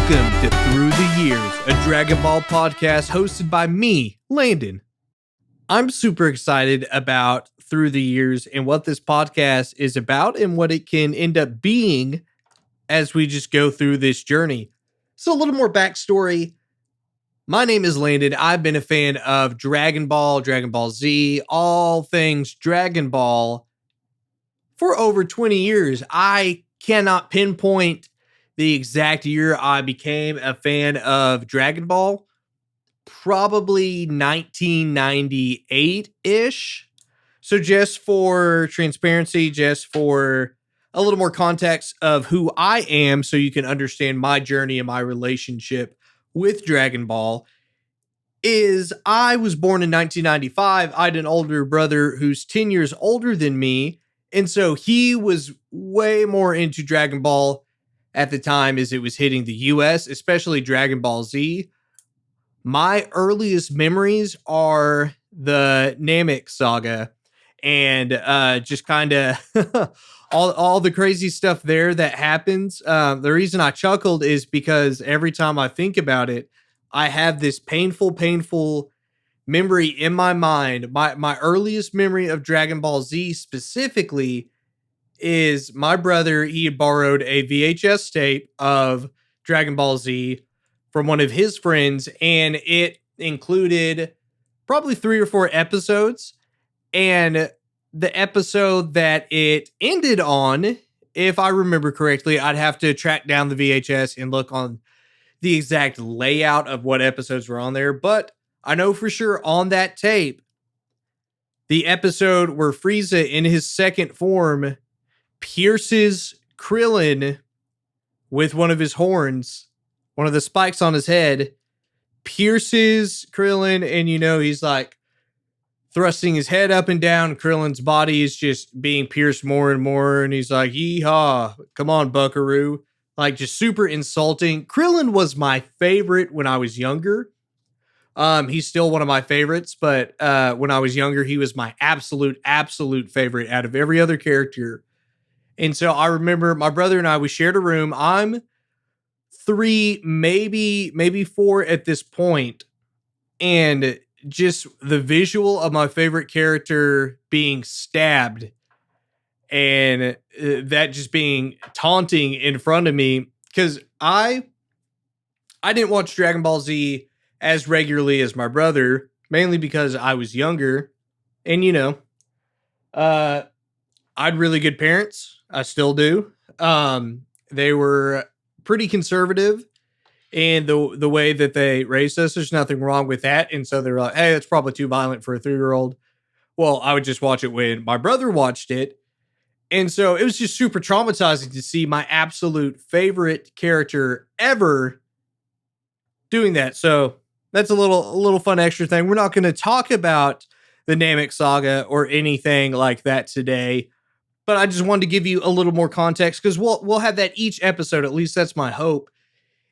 Welcome to Through the Years, a Dragon Ball podcast hosted by me, Landon. I'm super excited about Through the Years and what this podcast is about and what it can end up being as we just go through this journey. So a little more backstory. My name is Landon. I've been a fan of Dragon Ball Z, all things Dragon Ball for over 20 years. I cannot pinpoint the exact year I became a fan of Dragon Ball. Probably 1998-ish. So just for transparency, just for a little more context of who I am so you can understand my journey and my relationship with Dragon Ball, is I was born in 1995. I had an older brother who's 10 years older than me, and so he was way more into Dragon Ball at the time as it was hitting the US, especially Dragon Ball Z. My earliest memories are the Namek Saga and just kind of all the crazy stuff there that happens. The reason I chuckled is because every time I think about it, I have this painful memory in my mind. My earliest memory of Dragon Ball Z specifically is my brother. He had borrowed a VHS tape of Dragon Ball Z from one of his friends, and it included probably 3 or 4 episodes. And the episode that it ended on, if I remember correctly, I'd have to track down the VHS and look on the exact layout of what episodes were on there. But I know for sure on that tape, the episode where Frieza in his second form pierces Krillin with one of his horns, one of the spikes on his head, pierces Krillin, and he's like thrusting his head up and down. Krillin's body is just being pierced more and more, and he's like, "Yeehaw, come on, Buckaroo." Like, just super insulting. Krillin was my favorite when I was younger. He's still one of my favorites, but when I was younger, he was my absolute favorite out of every other character. And so I remember my brother and I, we shared a room. I'm 3, maybe 4 at this point. And just the visual of my favorite character being stabbed and that just being taunting in front of me. Because I didn't watch Dragon Ball Z as regularly as my brother, mainly because I was younger. And, I had really good parents. I still do. They were pretty conservative in the way that they raised us. There's nothing wrong with that. And so they're like, "Hey, that's probably too violent for a 3-year-old." Well, I would just watch it when my brother watched it. And so it was just super traumatizing to see my absolute favorite character ever doing that. So that's a little fun extra thing. We're not going to talk about the Namek Saga or anything like that today, but I just wanted to give you a little more context because we'll have that each episode. At least that's my hope,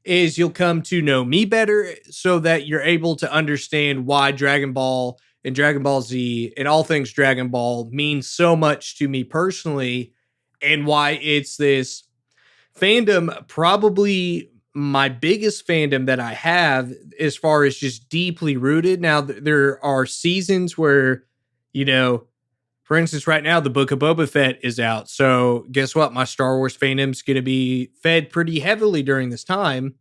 is you'll come to know me better so that you're able to understand why Dragon Ball and Dragon Ball Z and all things Dragon Ball means so much to me personally, and why it's this fandom, probably my biggest fandom that I have as far as just deeply rooted. Now, there are seasons where, for instance, right now, the Book of Boba Fett is out. So guess what? My Star Wars fandom's going to be fed pretty heavily during this time.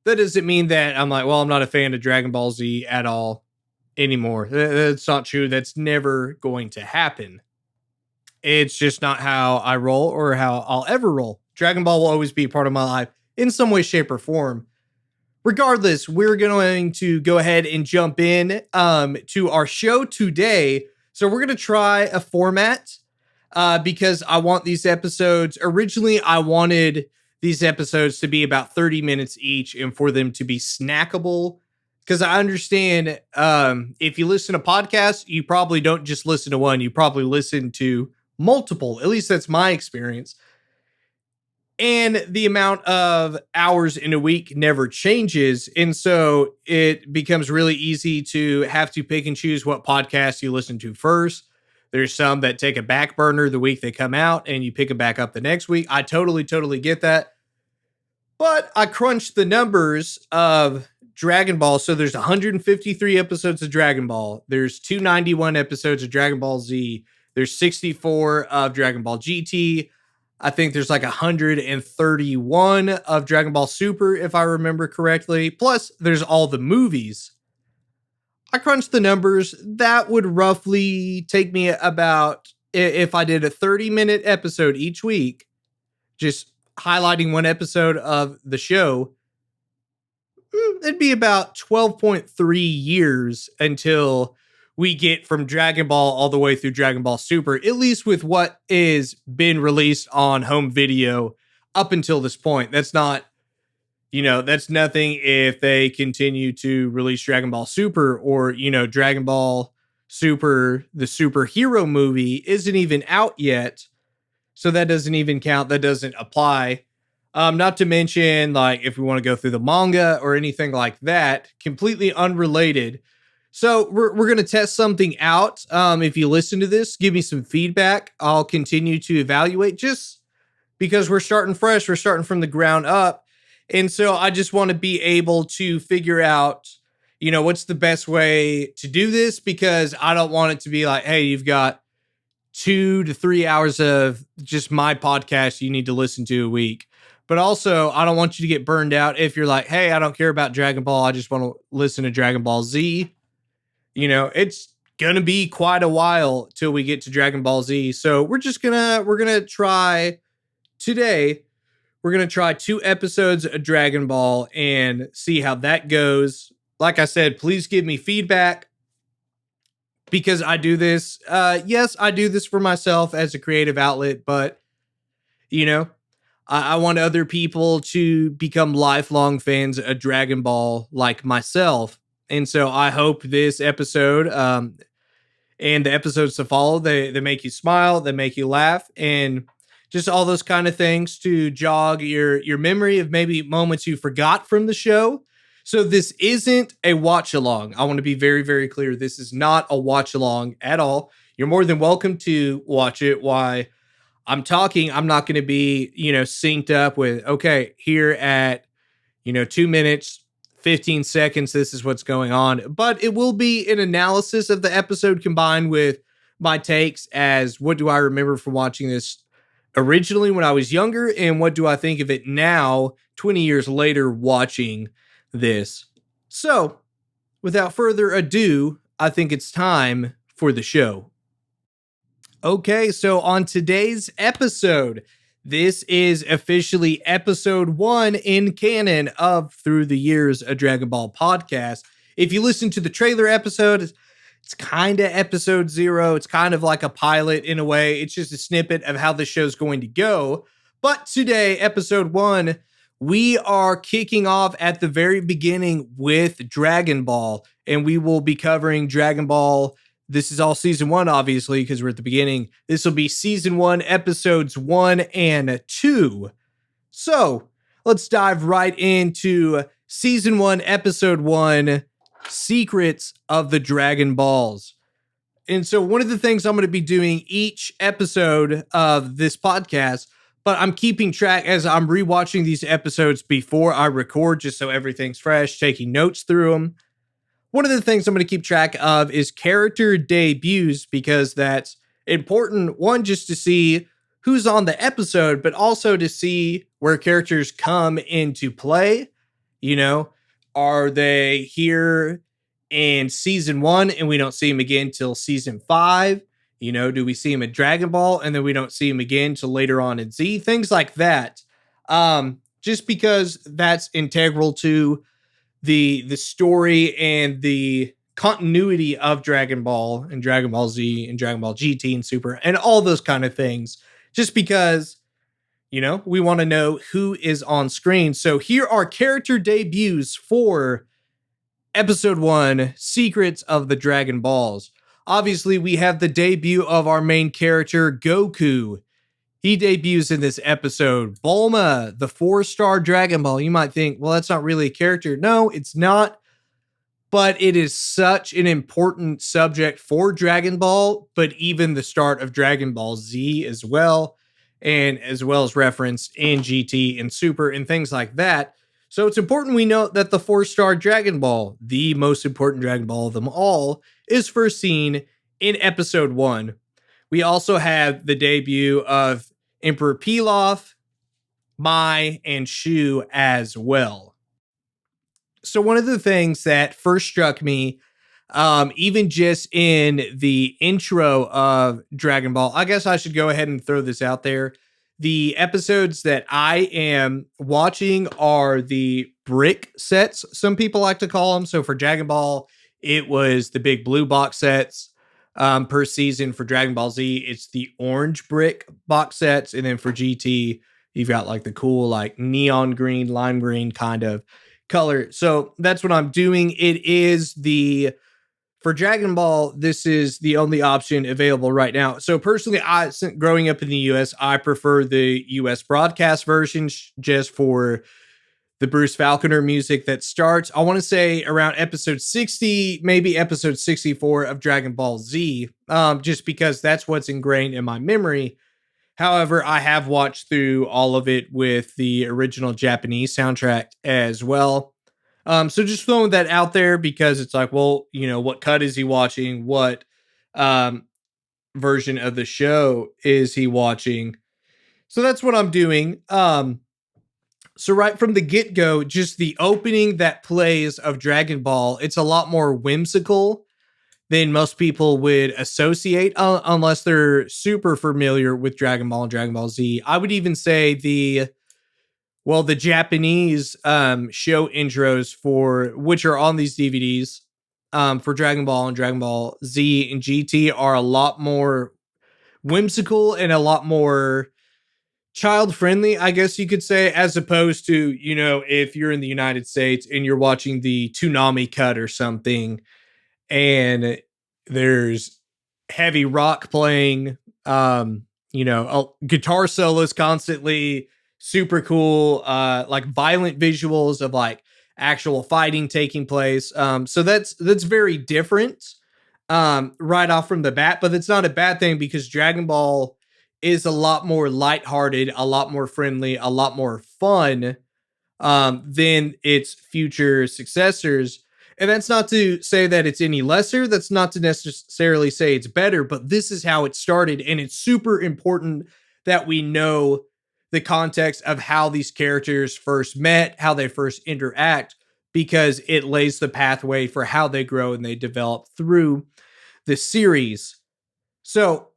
That doesn't mean that I'm like, well, I'm not a fan of Dragon Ball Z at all anymore. That's not true. That's never going to happen. It's just not how I roll or how I'll ever roll. Dragon Ball will always be a part of my life in some way, shape, or form. Regardless, we're going to go ahead and jump in to our show today. So we're going to try a format because I want these episodes. Originally, I wanted these episodes to be about 30 minutes each and for them to be snackable. Because I understand if you listen to podcasts, you probably don't just listen to one. You probably listen to multiple. At least that's my experience. And the amount of hours in a week never changes. And so it becomes really easy to have to pick and choose what podcasts you listen to first. There's some that take a back burner the week they come out and you pick them back up the next week. I totally get that. But I crunched the numbers of Dragon Ball. So there's 153 episodes of Dragon Ball. There's 291 episodes of Dragon Ball Z. There's 64 of Dragon Ball GT. I think there's like 131 of Dragon Ball Super, if I remember correctly. Plus, there's all the movies. I crunched the numbers. That would roughly take me about, if I did a 30-minute episode each week, just highlighting one episode of the show, it'd be about 12.3 years until we get from Dragon Ball all the way through Dragon Ball Super, at least with what is been released on home video up until this point. That's not, that's nothing if they continue to release Dragon Ball Super, or, Dragon Ball Super, the superhero movie isn't even out yet. So that doesn't even count. That doesn't apply. Not to mention, like, if we want to go through the manga or anything like that, completely unrelated. So we're going to test something out. If you listen to this, give me some feedback. I'll continue to evaluate, just because we're starting fresh. We're starting from the ground up. And so I just want to be able to figure out, what's the best way to do this, because I don't want it to be like, hey, you've got 2 to 3 hours of just my podcast you need to listen to a week. But also, I don't want you to get burned out if you're like, hey, I don't care about Dragon Ball. I just want to listen to Dragon Ball Z. It's going to be quite a while till we get to Dragon Ball Z. So we're going to try today. We're going to try 2 episodes of Dragon Ball and see how that goes. Like I said, please give me feedback, because I do this. Yes, I do this for myself as a creative outlet, but, I want other people to become lifelong fans of Dragon Ball like myself. And so I hope this episode and the episodes to follow, they make you smile, they make you laugh, and just all those kind of things to jog your memory of maybe moments you forgot from the show. So this isn't a watch along. I want to be very, very clear. This is not a watch along at all. You're more than welcome to watch it. Why I'm talking, I'm not going to be, synced up with, okay, here at, 2 minutes, 15 seconds, this is what's going on. But it will be an analysis of the episode combined with my takes as what do I remember from watching this originally when I was younger, and what do I think of it now, 20 years later, watching this. So, without further ado, I think it's time for the show. Okay, so on today's episode, this is officially episode 1 in canon of Through the Years, a Dragon Ball podcast. If you listen to the trailer episode, it's kind of episode 0. It's kind of like a pilot in a way. It's just a snippet of how the show's going to go. But today, episode 1, we are kicking off at the very beginning with Dragon Ball, and we will be covering Dragon Ball. This is all season 1, obviously, because we're at the beginning. This will be season 1, episodes 1 and 2. So let's dive right into season 1, episode 1, Secrets of the Dragon Balls. And so one of the things I'm going to be doing each episode of this podcast, but I'm keeping track as I'm rewatching these episodes before I record, just so everything's fresh, taking notes through them. One of the things I'm going to keep track of is character debuts, because that's important. One, just to see who's on the episode, but also to see where characters come into play. Are they here in season 1 and we don't see them again till season 5? Do we see him in Dragon Ball and then we don't see him again till later on in Z? Things like that. Just because that's integral to the story and the continuity of Dragon Ball and Dragon Ball Z and Dragon Ball GT and Super and all those kind of things. Just because, we want to know who is on screen. So here are character debuts for episode 1, Secrets of the Dragon Balls. Obviously, we have the debut of our main character, Goku. He debuts in this episode. Bulma, the 4-star Dragon Ball. You might think, well, that's not really a character. No, it's not. But it is such an important subject for Dragon Ball, but even the start of Dragon Ball Z as well. and as well as referenced in GT and Super and things like that. So it's important we note that the 4-star Dragon Ball, the most important Dragon Ball of them all, is first seen in episode 1. We also have the debut of Emperor Pilaf, Mai, and Shu as well. So one of the things that first struck me, even just in the intro of Dragon Ball, I guess I should go ahead and throw this out there. The episodes that I am watching are the brick sets, some people like to call them. So for Dragon Ball, it was the big blue box sets per season. For Dragon Ball Z, it's the orange brick box sets. And then for GT, you've got like the cool, like neon green, lime green kind of color. So that's what I'm doing. It is for Dragon Ball, this is the only option available right now. So personally, growing up in the US, I prefer the US broadcast version just for the Bruce Falconer music that starts, I want to say around episode 60, maybe episode 64 of Dragon Ball Z, just because that's what's ingrained in my memory. However, I have watched through all of it with the original Japanese soundtrack as well. So just throwing that out there because it's like, well, what cut is he watching? What version of the show is he watching? So that's what I'm doing. So right from the get-go, just the opening that plays of Dragon Ball, it's a lot more whimsical than most people would associate, unless they're super familiar with Dragon Ball and Dragon Ball Z. I would even say the Japanese show intros which are on these DVDs for Dragon Ball and Dragon Ball Z and GT are a lot more whimsical and a lot more child friendly, I guess you could say, as opposed to, if you're in the United States and you're watching the Toonami cut or something, and there's heavy rock playing, guitar solos constantly, super cool, like violent visuals of like actual fighting taking place. So that's very different right off from the bat, but it's not a bad thing because Dragon Ball is a lot more lighthearted, a lot more friendly, a lot more fun than its future successors. And that's not to say that it's any lesser. That's not to necessarily say it's better, but this is how it started. And it's super important that we know the context of how these characters first met, how they first interact, because it lays the pathway for how they grow and they develop through the series. So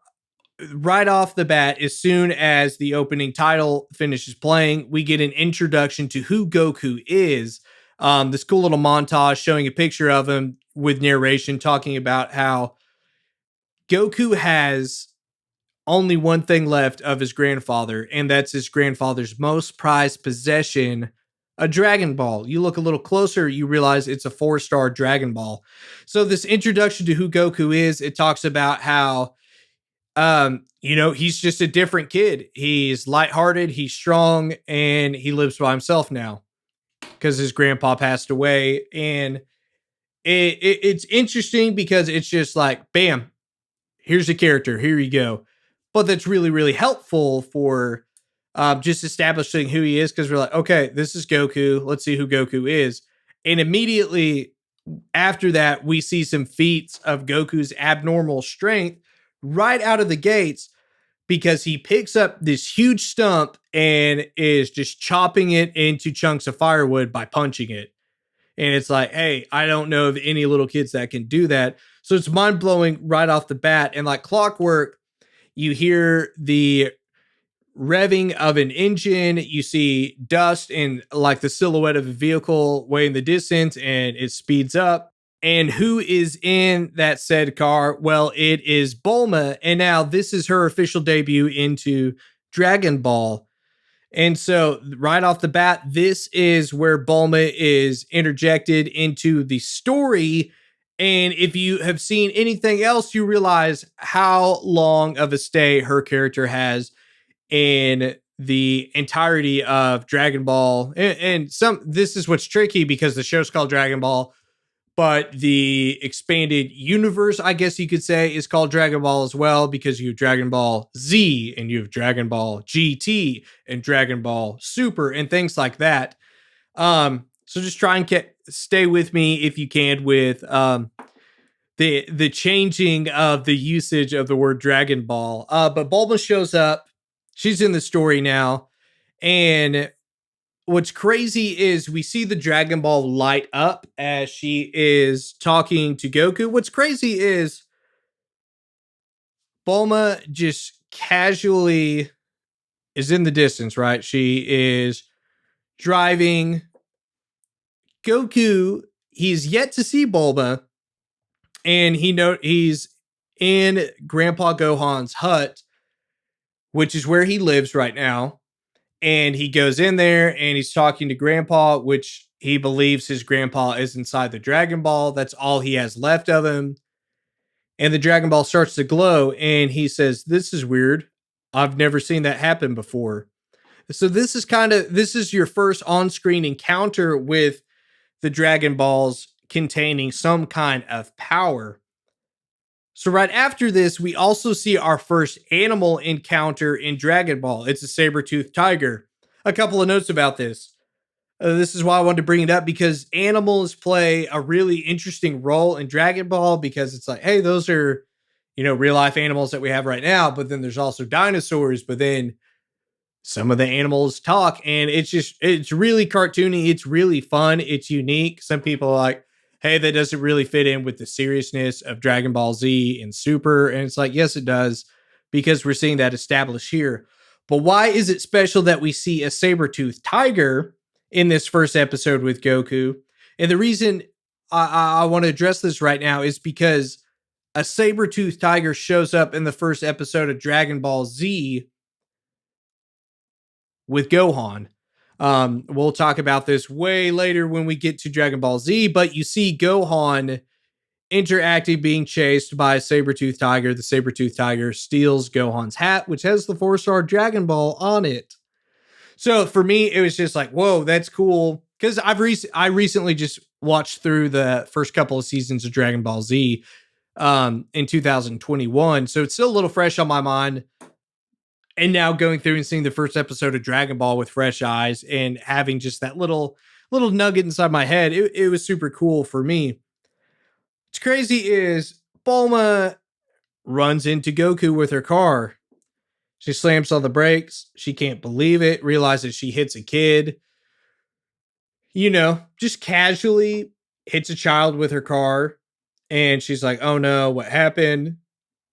right off the bat, as soon as the opening title finishes playing, we get an introduction to who Goku is. This cool little montage showing a picture of him with narration talking about how Goku has only one thing left of his grandfather, and that's his grandfather's most prized possession, a Dragon Ball. You look a little closer, you realize it's a 4-star Dragon Ball. So this introduction to who Goku is, it talks about how he's just a different kid. He's lighthearted, he's strong, and he lives by himself now because his grandpa passed away. And it's interesting because it's just like, bam, here's a character, here you go. But that's really, really helpful for just establishing who he is, because we're like, okay, this is Goku. Let's see who Goku is. And immediately after that, we see some feats of Goku's abnormal strength right out of the gates, because he picks up this huge stump and is just chopping it into chunks of firewood by punching it. And it's like, hey, I don't know of any little kids that can do that. So it's mind blowing right off the bat. And like clockwork, you hear the revving of an engine, you see dust and like the silhouette of a vehicle way in the distance, and it speeds up. And who is in that said car? Well, it is Bulma. And now this is her official debut into Dragon Ball. And so right off the bat, this is where Bulma is interjected into the story. And if you have seen anything else, you realize how long of a stay her character has in the entirety of Dragon Ball. And this is what's tricky because the show's called Dragon Ball, but the expanded universe, I guess you could say, is called Dragon Ball as well, because you have Dragon Ball Z and you have Dragon Ball GT and Dragon Ball Super and things like that. So just try and stay with me if you can with the changing of the usage of the word Dragon Ball. But Bulma shows up. She's in the story now. And what's crazy is we see the Dragon Ball light up as she is talking to Goku. What's crazy is Bulma just casually is in the distance, right? She is driving. Goku, he's yet to see Bulma, and he's in Grandpa Gohan's hut, which is where he lives right now. And he goes in there and he's talking to Grandpa, which he believes his grandpa is inside the Dragon Ball. That's all he has left of him. And the Dragon Ball starts to glow, and he says, "This is weird. I've never seen that happen before." So this is your first on-screen encounter with the Dragon Balls containing some kind of power. So right after this, we also see our first animal encounter in Dragon Ball. It's a saber-toothed tiger. A couple of notes about this. This is why I wanted to bring it up, because animals play a really interesting role in Dragon Ball, because it's like, hey, those are, real life animals that we have right now, but then there's also dinosaurs, but then some of the animals talk, and it's really cartoony. It's really fun. It's unique. Some people are like, hey, that doesn't really fit in with the seriousness of Dragon Ball Z and Super. And it's like, yes, it does, because we're seeing that established here. But why is it special that we see a saber-toothed tiger in this first episode with Goku? And the reason I want to address this right now is because a saber-toothed tiger shows up in the first episode of Dragon Ball Z with Gohan. We'll talk about this way later when we get to Dragon Ball Z, but you see Gohan interacting, being chased by a saber-toothed tiger. The saber-toothed tiger steals Gohan's hat, which has the 4-star Dragon Ball on it. So for me, it was just like, whoa, that's cool. Because I recently just watched through the first couple of seasons of Dragon Ball Z in 2021. So it's still a little fresh on my mind. And now going through and seeing the first episode of Dragon Ball with fresh eyes and having just that little nugget inside my head, it was super cool for me. What's crazy is Bulma runs into Goku with her car. She slams on the brakes. She can't believe it, realizes she hits a kid. Just casually hits a child with her car. And she's like, oh no, what happened?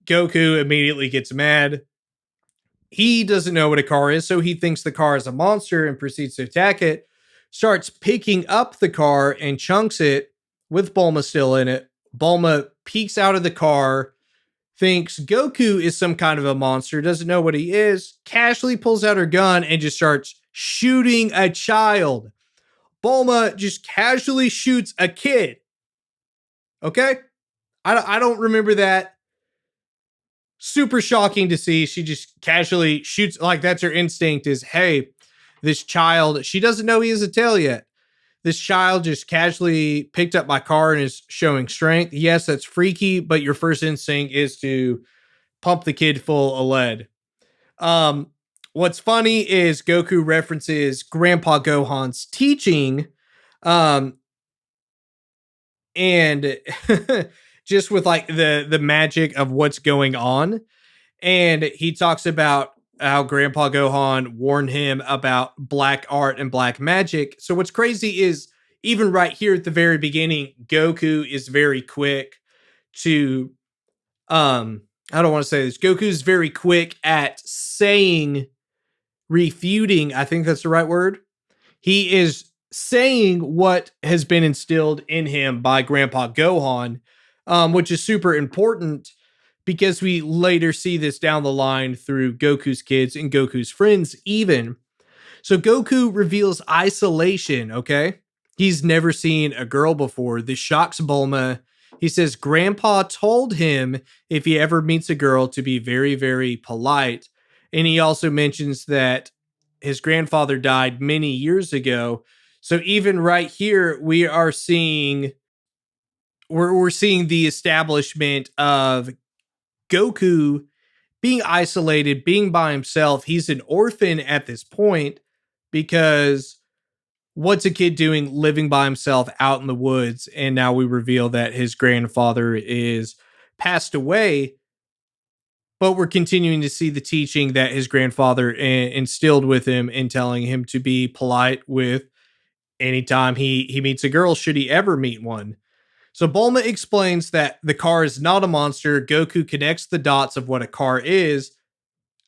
Goku immediately gets mad. He doesn't know what a car is, so he thinks the car is a monster and proceeds to attack it. Starts picking up the car and chunks it with Bulma still in it. Bulma peeks out of the car, thinks Goku is some kind of a monster, doesn't know what he is, casually pulls out her gun and just starts shooting a child. Bulma just casually shoots a kid. Okay? I don't remember that. Super shocking to see. She just casually shoots, like that's her instinct is, hey, this child, she doesn't know he has a tail yet. This child just casually picked up my car and is showing strength. Yes, that's freaky, but your first instinct is to pump the kid full of lead. What's funny is Goku references Grandpa Gohan's teaching, and just with like the magic of what's going on. And he talks about how Grandpa Gohan warned him about black art and black magic. So what's crazy is even right here at the very beginning, Goku is very quick to I don't want to say this. Goku is very quick at refuting, I think that's the right word. He is saying what has been instilled in him by Grandpa Gohan, which is super important because we later see this down the line through Goku's kids and Goku's friends even. So Goku reveals isolation, okay? He's never seen a girl before. This shocks Bulma. He says Grandpa told him if he ever meets a girl to be very, very polite. And he also mentions that his grandfather died many years ago. So even right here, we are seeing we're seeing the establishment of Goku being isolated, being by himself. He's an orphan at this point because what's a kid doing living by himself out in the woods? And now we reveal that his grandfather is passed away, but we're continuing to see the teaching that his grandfather instilled with him and telling him to be polite with anytime he meets a girl, should he ever meet one. So Bulma explains that the car is not a monster. Goku connects the dots of what a car is.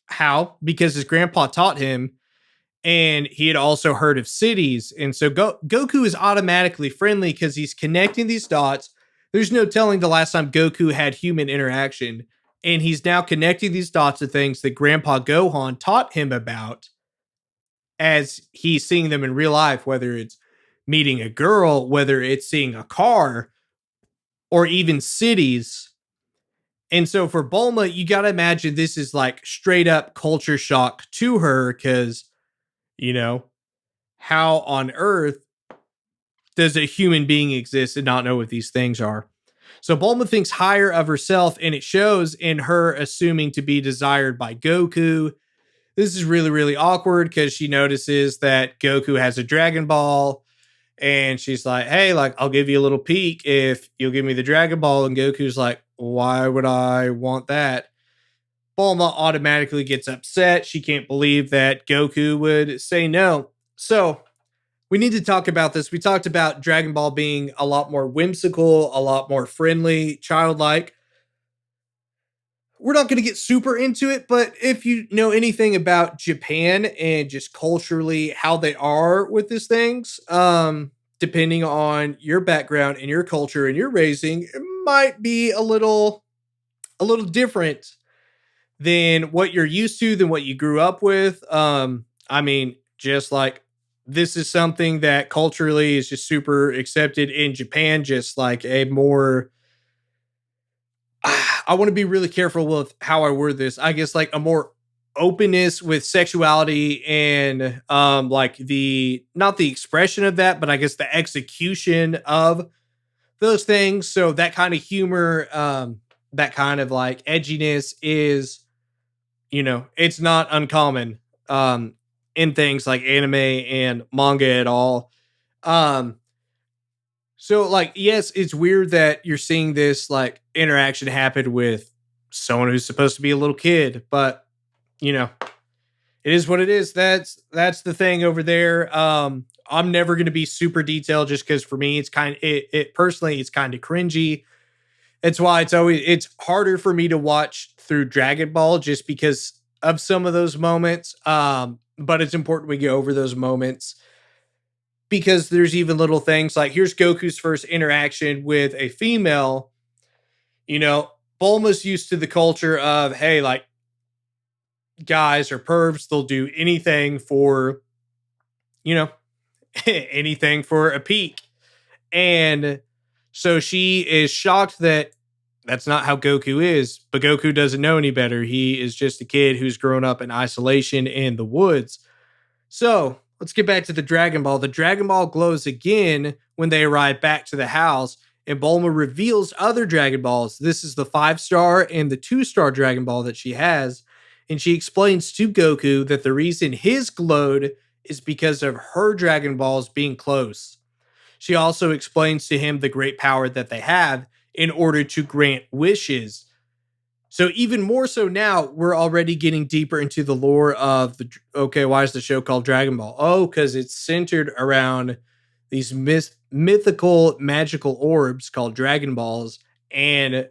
How? Because his grandpa taught him, and he had also heard of cities. And so Goku is automatically friendly because he's connecting these dots. There's no telling the last time Goku had human interaction. And he's now connecting these dots to things that Grandpa Gohan taught him about as he's seeing them in real life, whether it's meeting a girl, whether it's seeing a car, or even cities. And so for Bulma, you got to imagine this is like straight up culture shock to her because, you know, how on earth does a human being exist and not know what these things are? So Bulma thinks higher of herself, and it shows in her assuming to be desired by Goku. This is really, really awkward because she notices that Goku has a Dragon Ball. And she's like, hey, like, I'll give you a little peek if you'll give me the Dragon Ball. And Goku's like, why would I want that? Bulma automatically gets upset. She can't believe that Goku would say no. So we need to talk about this. We talked about Dragon Ball being a lot more whimsical, a lot more friendly, childlike. We're not going to get super into it, but if you know anything about Japan and just culturally how they are with these things, depending on your background and your culture and your raising, it might be a little different than what you're used to, than what you grew up with. I mean, just like this is something that culturally is just super accepted in Japan, just like a more I want to be really careful with how I word this. I guess like a more openness with sexuality and like the not the expression of that, but I guess the execution of those things. So that kind of humor, that kind of like edginess is, it's not uncommon in things like anime and manga at all. Um so like, yes, it's weird that you're seeing this like interaction happen with someone who's supposed to be a little kid, but you know, it is what it is. That's the thing over there. I'm never going to be super detailed just because for me it's it personally it's kind of cringy. It's why it's harder for me to watch through Dragon Ball just because of some of those moments. But it's important we go over those moments because there's even little things like here's Goku's first interaction with a female. You know, Bulma's used to the culture of, hey, like guys or pervs, they'll do anything for, you know, anything for a peek. And so she is shocked that that's not how Goku is, but Goku doesn't know any better. He is just a kid who's grown up in isolation in the woods. So let's get back to the Dragon Ball. The Dragon Ball glows again when they arrive back to the house, and Bulma reveals other Dragon Balls. This is the 5-star and the 2-star Dragon Ball that she has. And she explains to Goku that the reason his glowed is because of her Dragon Balls being close. She also explains to him the great power that they have in order to grant wishes. So even more so now, we're already getting deeper into the lore of okay, why is the show called Dragon Ball? Oh, because it's centered around these mythical magical orbs called Dragon Balls. And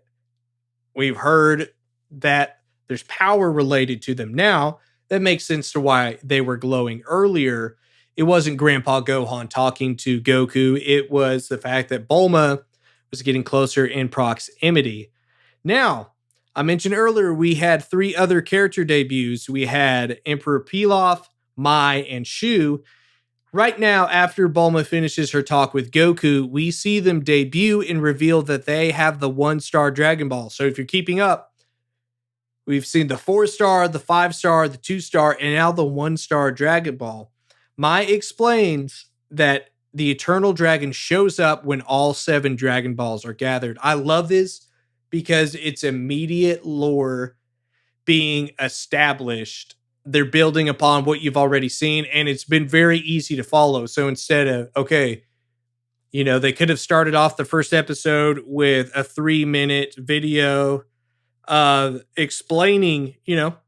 we've heard that there's power related to them now. That makes sense to why they were glowing earlier. It wasn't Grandpa Gohan talking to Goku. It was the fact that Bulma was getting closer in proximity. Now, I mentioned earlier we had 3 other character debuts. We had Emperor Pilaf, Mai, and Shu. Right now, after Bulma finishes her talk with Goku, we see them debut and reveal that they have the 1-star Dragon Ball. So if you're keeping up, we've seen the 4-star, the 5-star, the 2-star, and now the 1-star Dragon Ball. Mai explains that the eternal dragon shows up when all 7 Dragon Balls are gathered. I love this because it's immediate lore being established. They're building upon what you've already seen, and it's been very easy to follow. So instead of, okay, they could have started off the first episode with a 3-minute video explaining,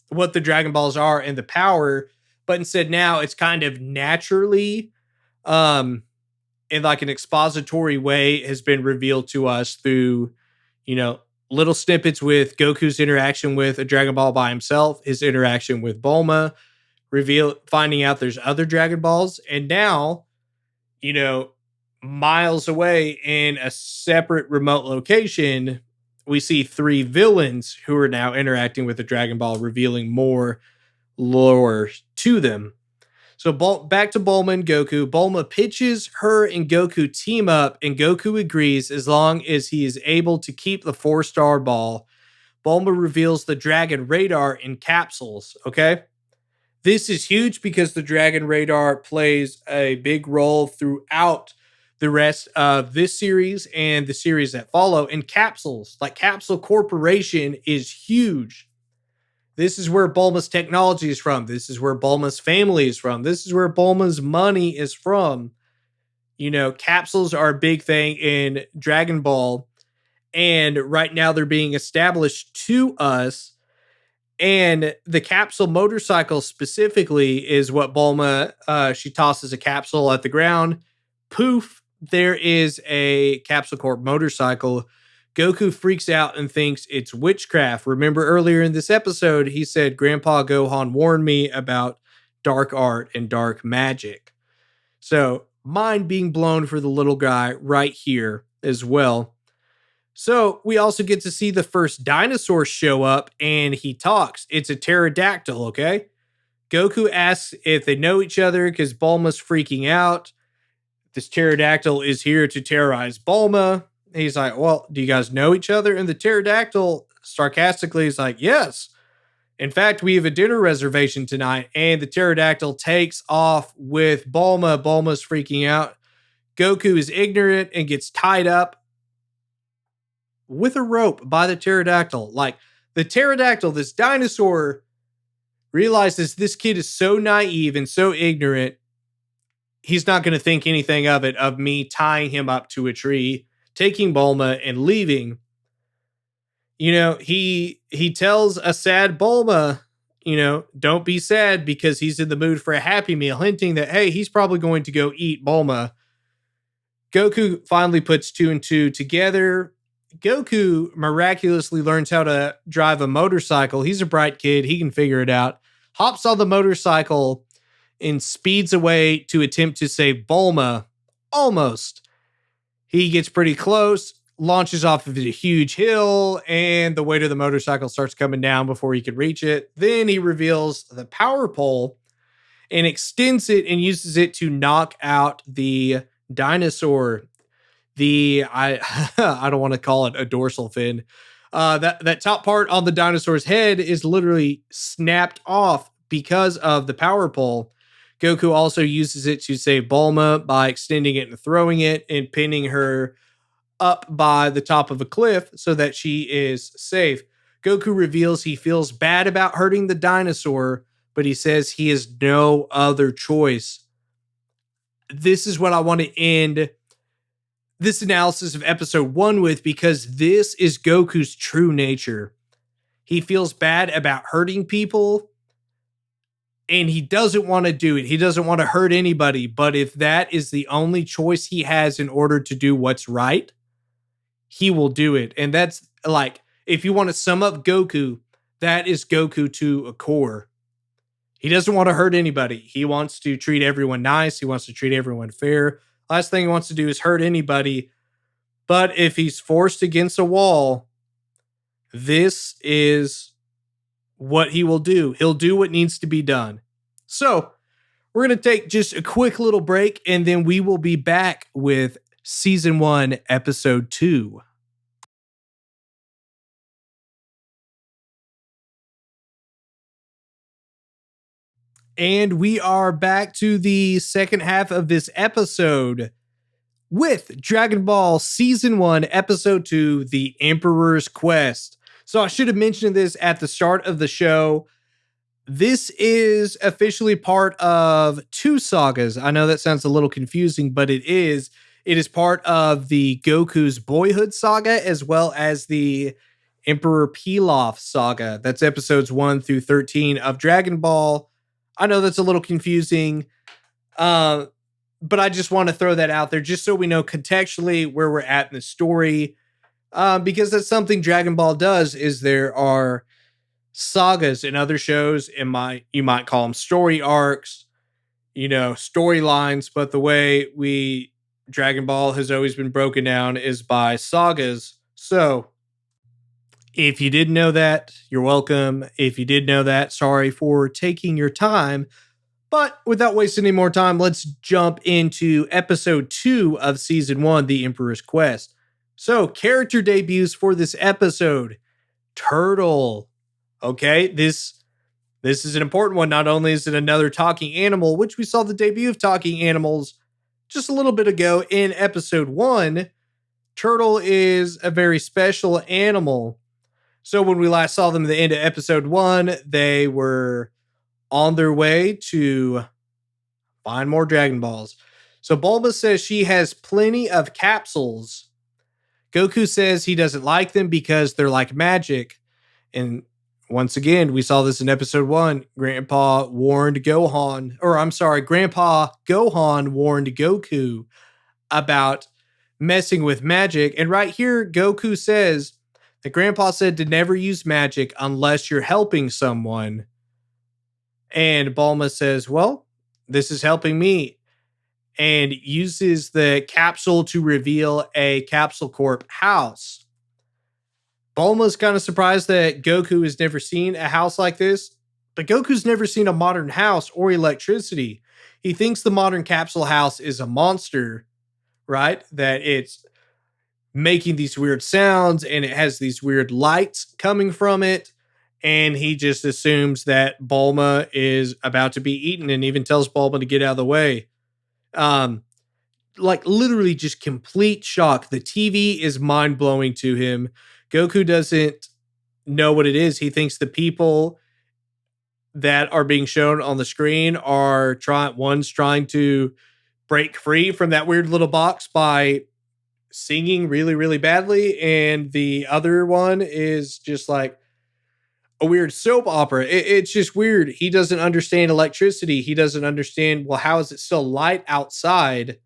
what the Dragon Balls are and the power, but instead now it's kind of naturally, in like an expository way, has been revealed to us through, you know, little snippets with Goku's interaction with a Dragon Ball by himself, his interaction with Bulma, finding out there's other Dragon Balls, and now, you know, miles away in a separate remote location, we see 3 villains who are now interacting with the Dragon Ball, revealing more lore to them. So back to Bulma and Goku. Bulma pitches her and Goku team up, and Goku agrees as long as he is able to keep the 4-star ball. Bulma reveals the Dragon Radar in capsules. Okay. This is huge because the Dragon Radar plays a big role throughout the rest of this series and the series that follow. And capsules, like Capsule Corporation, is huge. This is where Bulma's technology is from. This is where Bulma's family is from. This is where Bulma's money is from. Capsules are a big thing in Dragon Ball. And right now they're being established to us. And the capsule motorcycle specifically is what Bulma, she tosses a capsule at the ground. Poof, there is a Capsule Corp motorcycle. Goku freaks out and thinks it's witchcraft. Remember earlier in this episode, he said, Grandpa Gohan warned me about dark art and dark magic. So, mind being blown for the little guy right here as well. So, we also get to see the first dinosaur show up and he talks. It's a pterodactyl, okay? Goku asks if they know each other because Bulma's freaking out. This pterodactyl is here to terrorize Bulma. He's like, well, do you guys know each other? And the pterodactyl sarcastically is like, yes. In fact, we have a dinner reservation tonight. And the pterodactyl takes off with Bulma. Bulma's freaking out. Goku is ignorant and gets tied up with a rope by the pterodactyl. Like, the pterodactyl, this dinosaur, realizes this kid is so naive and so ignorant. He's not going to think anything of me tying him up to a tree, taking Bulma and leaving. He tells a sad Bulma, don't be sad because he's in the mood for a Happy Meal, hinting that, hey, he's probably going to go eat Bulma. Goku finally puts 2 and 2 together. Goku miraculously learns how to drive a motorcycle. He's a bright kid. He can figure it out. Hops on the motorcycle and speeds away to attempt to save Bulma. Almost. He gets pretty close, launches off of a huge hill, and the weight of the motorcycle starts coming down before he can reach it. Then he reveals the power pole and extends it and uses it to knock out the dinosaur. I I don't want to call it a dorsal fin. That top part on the dinosaur's head is literally snapped off because of the power pole. Goku also uses it to save Bulma by extending it and throwing it and pinning her up by the top of a cliff so that she is safe. Goku reveals he feels bad about hurting the dinosaur, but he says he has no other choice. This is what I want to end this analysis of episode 1 with, because this is Goku's true nature. He feels bad about hurting people and he doesn't want to do it. He doesn't want to hurt anybody, but if that is the only choice he has in order to do what's right, he will do it. And that's like, if you want to sum up Goku, that is Goku to a core. He doesn't want to hurt anybody. He wants to treat everyone nice. He wants to treat everyone fair. Last thing he wants to do is hurt anybody. But if he's forced against a wall, this is what he will do. He'll do what needs to be done. So we're going to take just a quick little break, and then we will be back with season 1, episode 2. And we are back to the second half of this episode with Dragon Ball Season 1, Episode 2, The Emperor's Quest. So I should have mentioned this at the start of the show. This is officially part of two sagas. I know that sounds a little confusing, but it is. It is part of the Goku's Boyhood saga as well as the Emperor Pilaf saga. That's episodes 1 through 13 of Dragon Ball. I know that's a little confusing, but I just want to throw that out there just so we know contextually where we're at in the story, because that's something Dragon Ball does. Is there are sagas in other shows, you might call them story arcs, storylines, but the way we Dragon Ball has always been broken down is by sagas. So if you didn't know that, you're welcome. If you did know that, sorry for taking your time. But without wasting any more time, let's jump into episode 2 of season 1, The Emperor's Quest. So, character debuts for this episode. Turtle. Okay, this is an important one. Not only is it another talking animal, which we saw the debut of talking animals just a little bit ago in episode 1, Turtle is a very special animal. So when we last saw them at the end of episode 1, they were on their way to find more Dragon Balls. So Bulma says she has plenty of capsules. Goku says he doesn't like them because they're like magic. And once again, we saw this in episode 1. Grandpa Gohan warned Goku about messing with magic. And right here, Goku says that Grandpa said to never use magic unless you're helping someone. And Bulma says, well, this is helping me. And uses the capsule to reveal a Capsule Corp house. Bulma's kind of surprised that Goku has never seen a house like this, but Goku's never seen a modern house or electricity. He thinks the modern capsule house is a monster, right? That it's making these weird sounds and it has these weird lights coming from it. And he just assumes that Bulma is about to be eaten and even tells Bulma to get out of the way. Like literally just complete shock. The TV is mind blowing to him. Goku doesn't know what it is. He thinks the people that are being shown on the screen are one's trying to break free from that weird little box by singing really, really badly. And the other one is just like a weird soap opera. It's just weird. He doesn't understand electricity. He doesn't understand, well, how is it still light outside?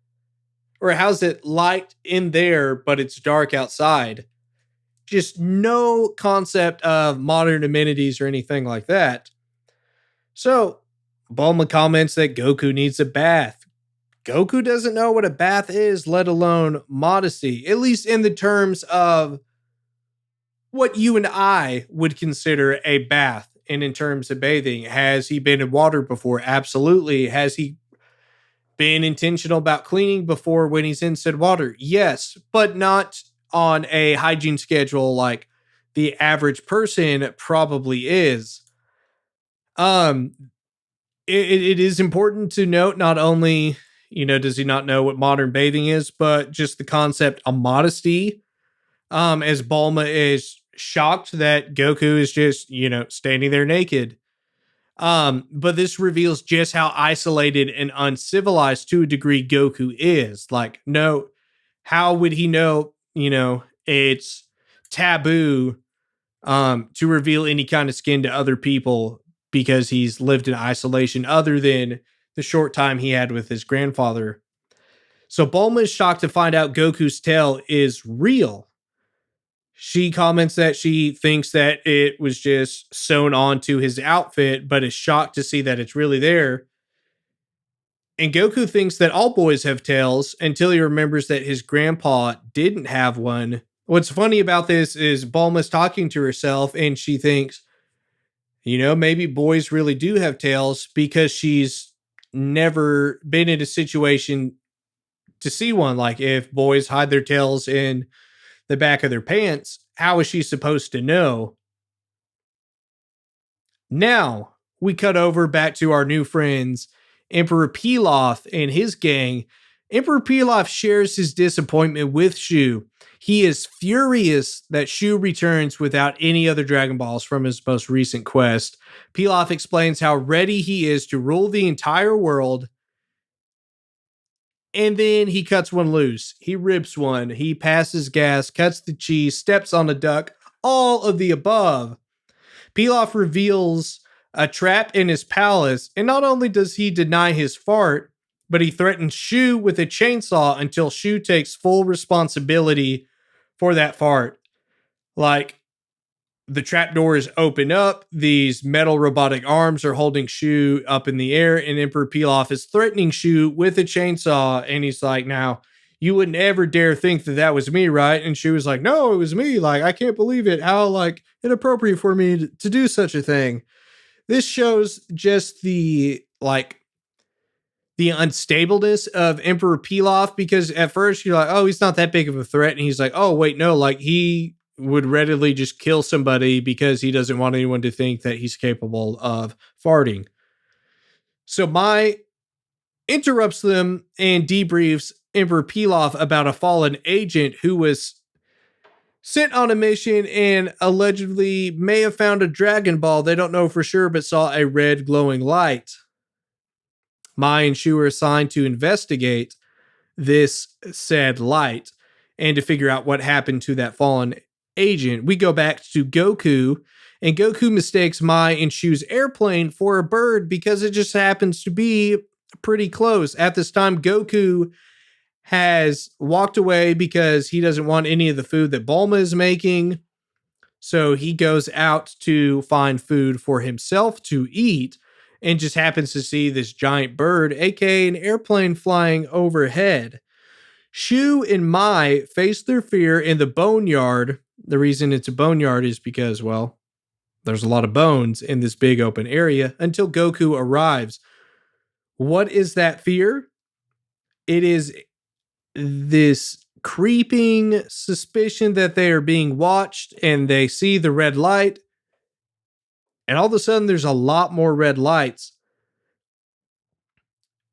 Or how's it light in there, but it's dark outside? Just no concept of modern amenities or anything like that. So, Bulma comments that Goku needs a bath. Goku doesn't know what a bath is, let alone modesty, at least in the terms of what you and I would consider a bath. And in terms of bathing, has he been in water before? Absolutely. Has he been intentional about cleaning before when he's in said water? Yes, but not on a hygiene schedule like the average person probably is. It is important to note, not only, does he not know what modern bathing is, but just the concept of modesty. As Bulma is shocked that Goku is just, standing there naked. But this reveals just how isolated and uncivilized to a degree Goku is. Like, no, how would he know, it's taboo to reveal any kind of skin to other people because he's lived in isolation other than the short time he had with his grandfather. So Bulma is shocked to find out Goku's tail is real. She comments that she thinks that it was just sewn onto his outfit, but is shocked to see that it's really there. And Goku thinks that all boys have tails until he remembers that his grandpa didn't have one. What's funny about this is Bulma's talking to herself and she thinks, maybe boys really do have tails because she's never been in a situation to see one. Like if boys hide their tails in the back of their pants, how is she supposed to know? Now, we cut over back to our new friends, Emperor Pilaf and his gang. Emperor Pilaf shares his disappointment with Shu. He is furious that Shu returns without any other Dragon Balls from his most recent quest. Pilaf explains how ready he is to rule the entire world, and then he cuts one loose. He rips one. He passes gas, cuts the cheese, steps on a duck, all of the above. Pilaf reveals a trap in his palace, and not only does he deny his fart, but he threatens Shu with a chainsaw until Shu takes full responsibility for that fart. Like, the trapdoors open up, these metal robotic arms are holding Shu up in the air, and Emperor Pilaf is threatening Shu with a chainsaw, and he's like, now, you wouldn't ever dare think that that was me, right? And Shu was like, no, it was me. Like, I can't believe it. How, like, inappropriate for me to do such a thing. This shows just the, like, the unstableness of Emperor Pilaf, because at first you're like, oh, he's not that big of a threat. And he's like, oh, wait, no, like he would readily just kill somebody because he doesn't want anyone to think that he's capable of farting. So Mai interrupts them and debriefs Emperor Pilaf about a fallen agent who was sent on a mission and allegedly may have found a Dragon Ball. They don't know for sure, but saw a red glowing light. Mai and Shu are assigned to investigate this said light and to figure out what happened to that fallen agent. We go back to Goku, and Goku mistakes Mai and Shu's airplane for a bird because it just happens to be pretty close. At this time, Goku has walked away because he doesn't want any of the food that Bulma is making. So he goes out to find food for himself to eat and just happens to see this giant bird, aka an airplane, flying overhead. Shu and Mai face their fear in the boneyard. The reason it's a boneyard is because, well, there's a lot of bones in this big open area until Goku arrives. What is that fear? It is this creeping suspicion that they are being watched, and they see the red light, and all of a sudden there's a lot more red lights.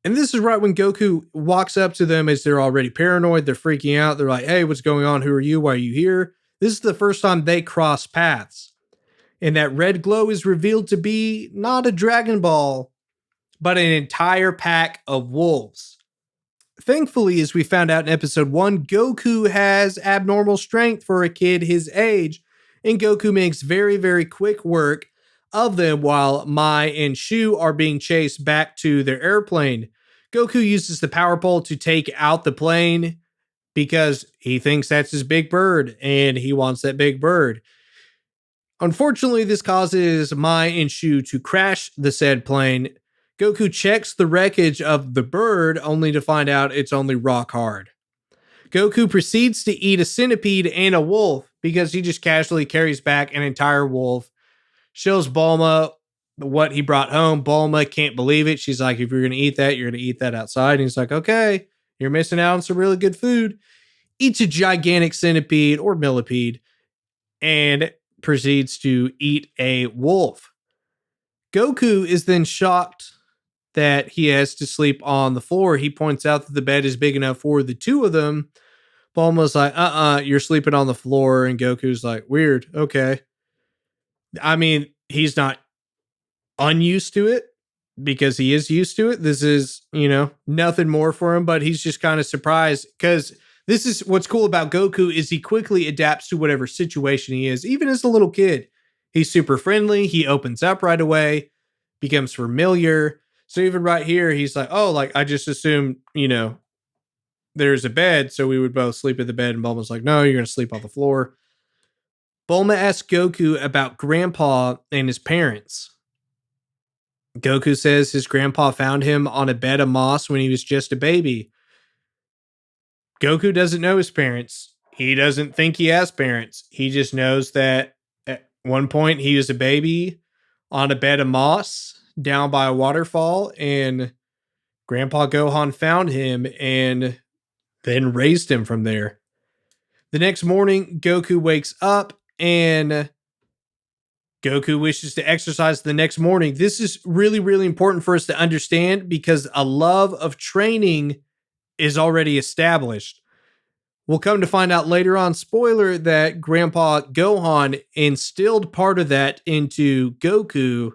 And this is right when Goku walks up to them as they're already paranoid. They're freaking out. They're like, hey, what's going on? Who are you? Why are you here? This is the first time they cross paths. And that red glow is revealed to be not a Dragon Ball, but an entire pack of wolves. Thankfully, as we found out in episode 1, Goku has abnormal strength for a kid his age, and Goku makes very, very quick work of them while Mai and Shu are being chased back to their airplane. Goku uses the power pole to take out the plane because he thinks that's his big bird, and he wants that big bird. Unfortunately, this causes Mai and Shu to crash the said plane. Goku checks the wreckage of the bird only to find out it's only rock hard. Goku proceeds to eat a centipede and a wolf because he just casually carries back an entire wolf. Shows Bulma what he brought home. Bulma can't believe it. She's like, if you're going to eat that, you're going to eat that outside. And he's like, okay, you're missing out on some really good food. Eats a gigantic centipede or millipede and proceeds to eat a wolf. Goku is then shocked that he has to sleep on the floor. He points out that the bed is big enough for the two of them. Bulma's like, you're sleeping on the floor. And Goku's like, weird. Okay. I mean, he's not unused to it because he is used to it. This is, nothing more for him, but he's just kind of surprised because this is what's cool about Goku is he quickly adapts to whatever situation he is. Even as a little kid, he's super friendly. He opens up right away, becomes familiar. So even right here, he's like, oh, like I just assumed, there's a bed. So we would both sleep in the bed. And Bulma's like, no, you're going to sleep on the floor. Bulma asks Goku about Grandpa and his parents. Goku says his grandpa found him on a bed of moss when he was just a baby. Goku doesn't know his parents. He doesn't think he has parents. He just knows that at one point he was a baby on a bed of moss down by a waterfall, and Grandpa Gohan found him and then raised him from there. The next morning, Goku wakes up and Goku wishes to exercise the next morning. This is really, really important for us to understand because a love of training is already established. We'll come to find out later on, spoiler, that Grandpa Gohan instilled part of that into Goku.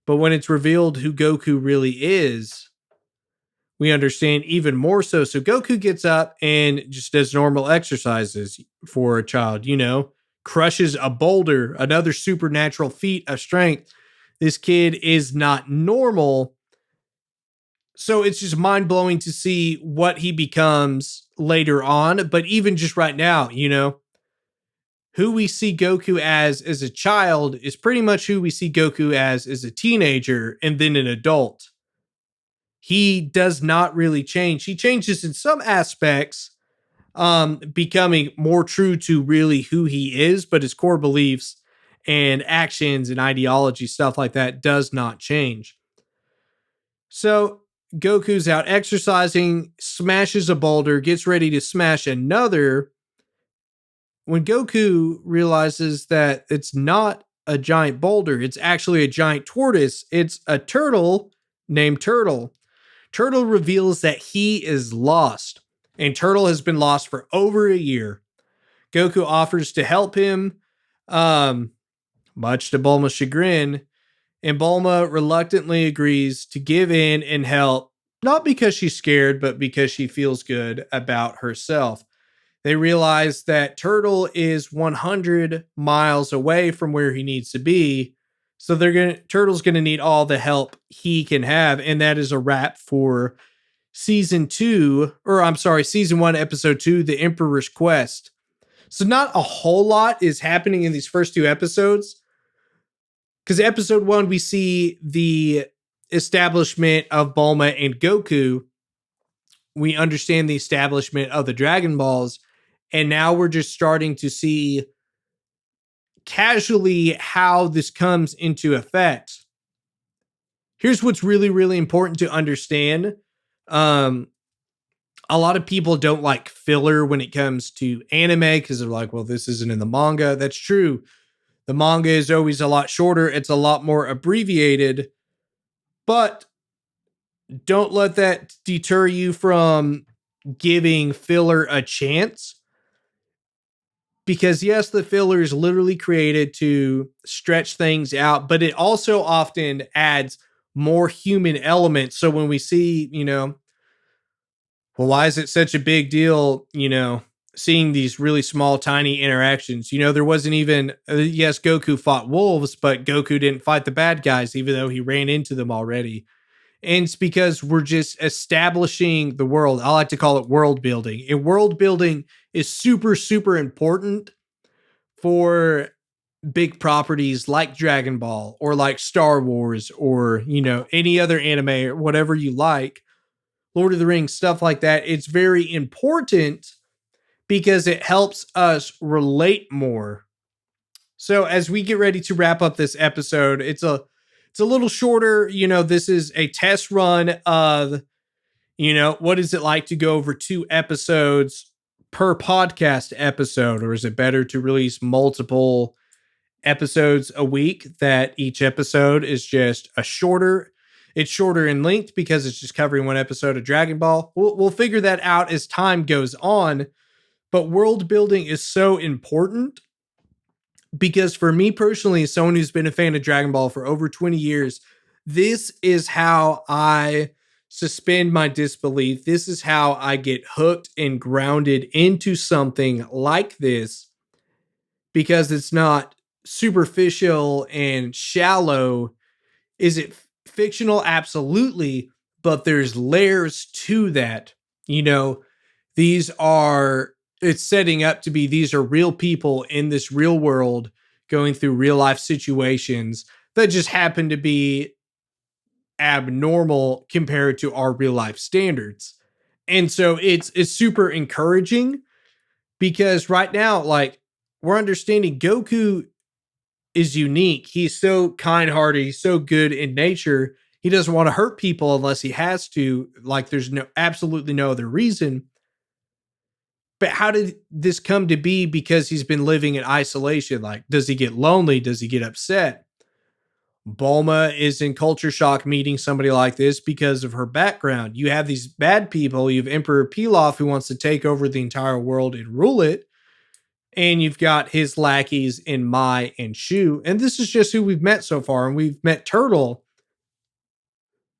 But when it's revealed who Goku really is, we understand even more so. So Goku gets up and just does normal exercises for a child, crushes a boulder, another supernatural feat of strength. This kid is not normal. So it's just mind blowing to see what he becomes later on. But even just right now, who we see Goku as a child is pretty much who we see Goku as a teenager and then an adult. He does not really change. He changes in some aspects, becoming more true to really who he is, but his core beliefs and actions and ideology, stuff like that, does not change. So Goku's out exercising, smashes a boulder, gets ready to smash another. When Goku realizes that it's not a giant boulder, it's actually a giant tortoise, it's a turtle named Turtle. Turtle reveals that he is lost, and Turtle has been lost for over a year. Goku offers to help him, much to Bulma's chagrin, and Bulma reluctantly agrees to give in and help, not because she's scared, but because she feels good about herself. They realize that Turtle is 100 miles away from where he needs to be. So Turtle's gonna need all the help he can have, and that is a wrap for season 1, episode 2, The Emperor's Quest. So not a whole lot is happening in these first two episodes. Because episode 1, we see the establishment of Bulma and Goku. We understand the establishment of the Dragon Balls. And now we're just starting to see casually how this comes into effect. Here's what's really, really important to understand. A lot of people don't like filler when it comes to anime because they're like, well, this isn't in the manga. That's true. The manga is always a lot shorter. It's a lot more abbreviated. But don't let that deter you from giving filler a chance. Because yes, the filler is literally created to stretch things out, but it also often adds more human elements. So when we see, well, why is it such a big deal, seeing these really small, tiny interactions? There wasn't even, yes, Goku fought wolves, but Goku didn't fight the bad guys, even though he ran into them already. And it's because we're just establishing the world. I like to call it world building. And world building is super, super important for big properties like Dragon Ball or like Star Wars or, any other anime or whatever you like, Lord of the Rings, stuff like that. It's very important because it helps us relate more. So as we get ready to wrap up this episode, it's a little shorter. This is a test run of, what is it like to go over 2 episodes per podcast episode? Or is it better to release multiple episodes a week that each episode is just it's shorter in length because it's just covering one episode of Dragon Ball. We'll figure that out as time goes on. But world building is so important because for me personally, as someone who's been a fan of Dragon Ball for over 20 years, this is how I suspend my disbelief. This is how I get hooked and grounded into something like this because it's not superficial and shallow. Is it fictional? Absolutely. But there's layers to that. It's setting up to be, these are real people in this real world going through real life situations that just happen to be abnormal compared to our real life standards. And so it's super encouraging because right now, like, we're understanding Goku is unique. He's so kind-hearted. He's so good in nature. He doesn't want to hurt people unless he has to. Like, there's absolutely no other reason. But how did this come to be? Because he's been living in isolation. Like, does he get lonely? Does he get upset? Bulma is in culture shock meeting somebody like this because of her background. You have these bad people. You have Emperor Pilaf who wants to take over the entire world and rule it. And you've got his lackeys in Mai and Shu. And this is just who we've met so far. And we've met Turtle.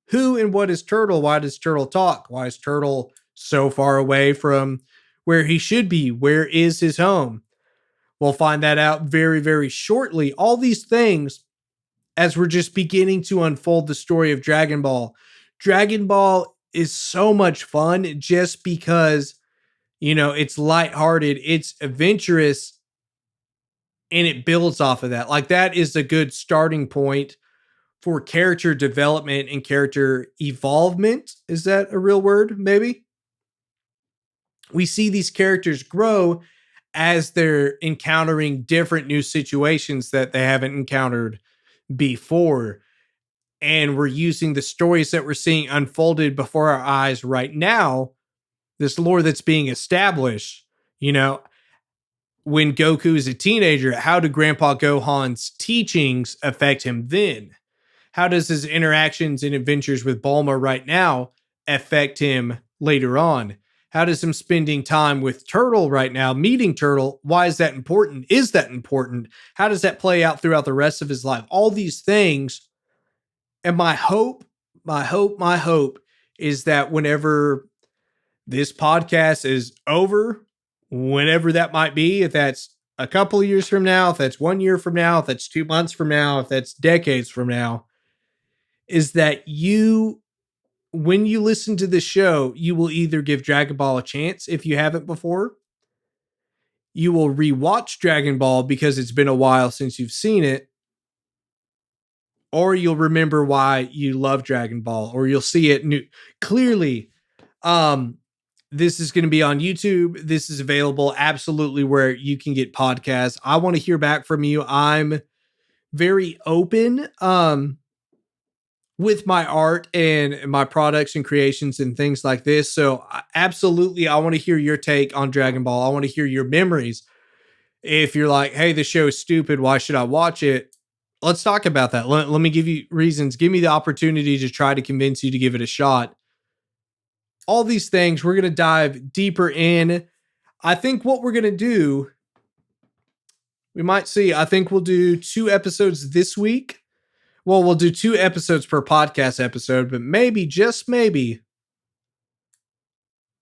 Who and what is Turtle? Why does Turtle talk? Why is Turtle so far away from where he should be? Where is his home? We'll find that out very, very shortly. All these things as we're just beginning to unfold the story of Dragon Ball. Dragon Ball is so much fun just because, it's lighthearted, it's adventurous, and it builds off of that. Like, that is a good starting point for character development and character evolvement. Is that a real word? Maybe. We see these characters grow as they're encountering different new situations that they haven't encountered before. And we're using the stories that we're seeing unfolded before our eyes right now, this lore that's being established. When Goku is a teenager, how do Grandpa Gohan's teachings affect him then? How does his interactions and adventures with Bulma right now affect him later on? How does him spending time with Turtle right now, meeting Turtle, why is that important? Is that important? How does that play out throughout the rest of his life? All these things. And my hope is that whenever this podcast is over, whenever that might be, if that's a couple of years from now, if that's 1 year from now, if that's 2 months from now, if that's decades from now, is that when you listen to the show, you will either give Dragon Ball a chance if you haven't before. You will rewatch Dragon Ball because it's been a while since you've seen it. Or you'll remember why you love Dragon Ball, or you'll see it new clearly. This is going to be on YouTube. This is available absolutely where you can get podcasts. I want to hear back from you. I'm very open with my art and my products and creations and things like this. So absolutely, I want to hear your take on Dragon Ball. I want to hear your memories. If you're like, hey, the show is stupid, why should I watch it? Let's talk about that. Let me give you reasons. Give me the opportunity to try to convince you to give it a shot. All these things, we're going to dive deeper in. I think what we're going to do, I think we'll do 2 episodes this week. Well, we'll do 2 episodes per podcast episode, but maybe, just maybe,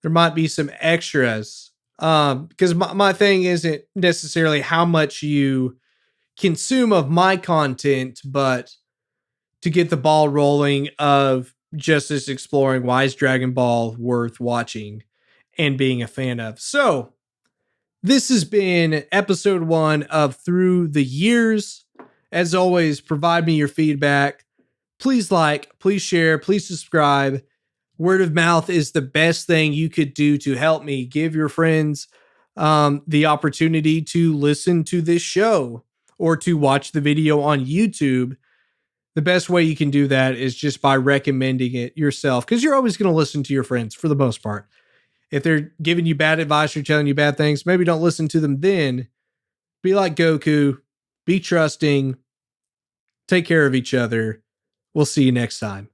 there might be some extras. Because my thing isn't necessarily how much you consume of my content, but to get the ball rolling of just this exploring why is Dragon Ball worth watching and being a fan of. So this has been episode 1 of Through the Years. As always, provide me your feedback. Please like, please share, please subscribe. Word of mouth is the best thing you could do to help me. Give your friends the opportunity to listen to this show or to watch the video on YouTube. The best way you can do that is just by recommending it yourself, because you're always going to listen to your friends for the most part. If they're giving you bad advice or telling you bad things, maybe don't listen to them then. Be like Goku. Be trusting. Take care of each other. We'll see you next time.